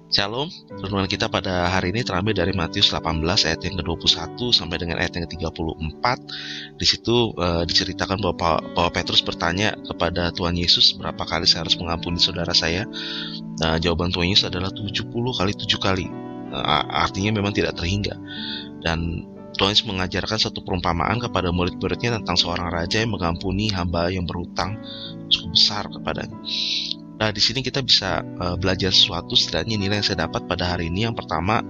Shalom, renungan kita pada hari ini terambil dari Matius 18 ayat yang ke-21 sampai dengan ayat yang ke-34. Di situ diceritakan bahwa Petrus bertanya kepada Tuhan Yesus, berapa kali saya harus mengampuni saudara saya? Jawaban Tuhan Yesus adalah 70 kali 7 kali. Artinya memang tidak terhingga. Dan Tuhan Yesus mengajarkan satu perumpamaan kepada murid-muridnya tentang seorang raja yang mengampuni hamba yang berhutang cukup besar kepadanya. Nah, di sini kita bisa belajar sesuatu, setidaknya nilai yang saya dapat pada hari ini. Yang pertama,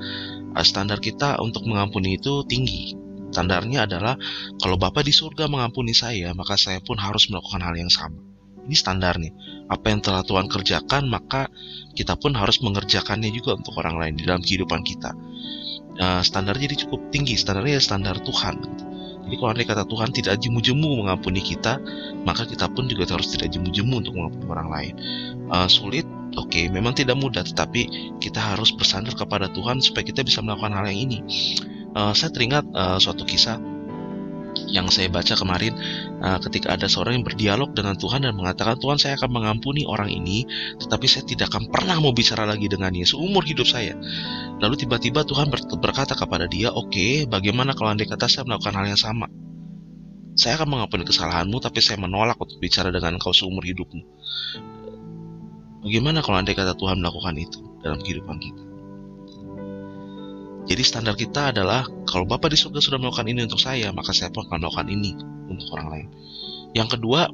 standar kita untuk mengampuni itu tinggi. Standarnya adalah kalau Bapa di surga mengampuni saya, maka saya pun harus melakukan hal yang sama. Ini standarnya. Apa yang telah Tuhan kerjakan, maka kita pun harus mengerjakannya juga untuk orang lain di dalam kehidupan kita. Standarnya jadi cukup tinggi, standarnya standar Tuhan. Jadi kalau andai kata Tuhan tidak jemu-jemu mengampuni kita, maka kita pun juga harus tidak jemu-jemu untuk mengampuni orang lain. Sulit, oke, memang tidak mudah, tetapi kita harus bersandar kepada Tuhan supaya kita bisa melakukan hal yang ini. Saya teringat suatu kisah yang saya baca kemarin, ketika ada seorang yang berdialog dengan Tuhan dan mengatakan, Tuhan, saya akan mengampuni orang ini, tetapi saya tidak akan pernah mau bicara lagi dengannya seumur hidup saya. Lalu tiba-tiba Tuhan berkata kepada dia, oke, bagaimana kalau andai kata saya melakukan hal yang sama? Saya akan mengampuni kesalahanmu, tapi saya menolak untuk bicara dengan engkau seumur hidupmu. Bagaimana kalau andai kata Tuhan melakukan itu dalam kehidupan kita? Jadi standar kita adalah, kalau Bapa di surga sudah melakukan ini untuk saya, maka saya pun akan melakukan ini untuk orang lain. Yang kedua,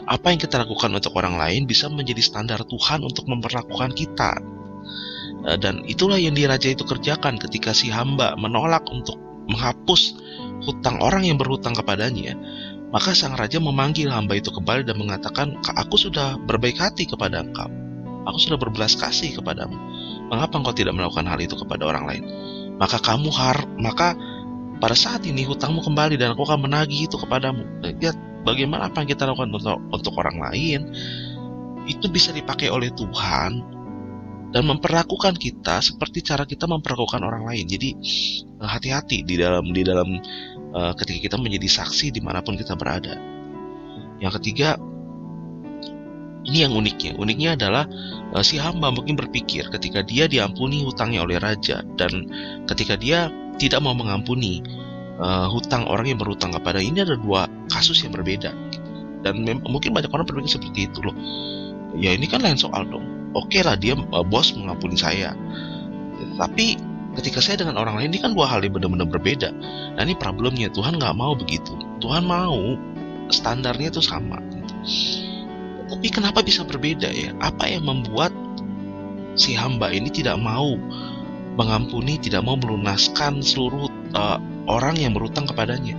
apa yang kita lakukan untuk orang lain bisa menjadi standar Tuhan untuk memperlakukan kita. Dan itulah yang raja itu kerjakan ketika si hamba menolak untuk menghapus hutang orang yang berhutang kepadanya. Maka sang raja memanggil hamba itu kembali dan mengatakan, aku sudah berbaik hati kepada engkau, aku sudah berbelas kasih kepadamu, mengapa engkau tidak melakukan hal itu kepada orang lain? Maka pada saat ini hutangmu kembali dan aku akan menagih itu kepadamu. Lihat bagaimana apa yang kita lakukan untuk orang lain itu bisa dipakai oleh Tuhan dan memperlakukan kita seperti cara kita memperlakukan orang lain. Jadi hati-hati di dalam ketika kita menjadi saksi dimanapun kita berada. Yang ketiga, ini yang uniknya adalah si hamba mungkin berpikir ketika dia diampuni hutangnya oleh raja, dan ketika dia tidak mau mengampuni hutang orang yang berhutang kepada, ini ada dua kasus yang berbeda. Dan mungkin banyak orang berpikir seperti itu loh. Ya ini kan lain soal dong. Oke lah, dia bos mengampuni saya, tapi ketika saya dengan orang lain, ini kan dua hal yang benar-benar berbeda. Nah, ini problemnya, Tuhan nggak mau begitu. Tuhan mau standarnya itu sama gitu. Tapi kenapa bisa berbeda ya? Apa yang membuat si hamba ini tidak mau mengampuni, tidak mau melunaskan seluruh orang yang berhutang kepadanya?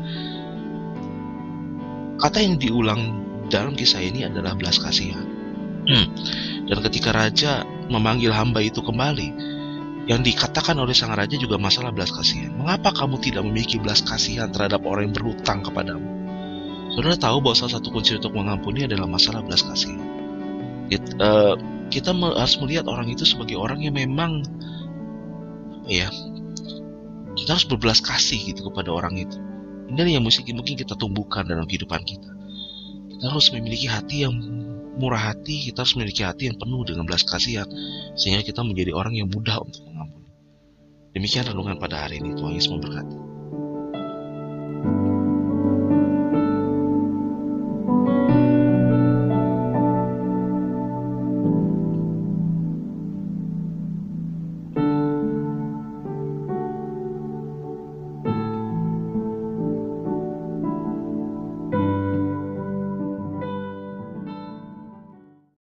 Kata yang diulang dalam kisah ini adalah belas kasihan. Dan ketika raja memanggil hamba itu kembali, yang dikatakan oleh sang raja juga masalah belas kasihan. Mengapa kamu tidak memiliki belas kasihan terhadap orang yang berhutang kepadamu? Saudara tahu bahwa salah satu kunci untuk mengampuni adalah masalah belas kasihan. Kita harus melihat orang itu sebagai orang yang memang kita harus berbelas kasih gitu kepada orang itu. Ini yang mungkin kita tumbuhkan dalam kehidupan kita. Kita harus memiliki hati yang murah hati, kita harus memiliki hati yang penuh dengan belas kasihan, sehingga kita menjadi orang yang mudah untuk mengampuni. Demikian renungan pada hari ini. Tuhan Yesus memberkati.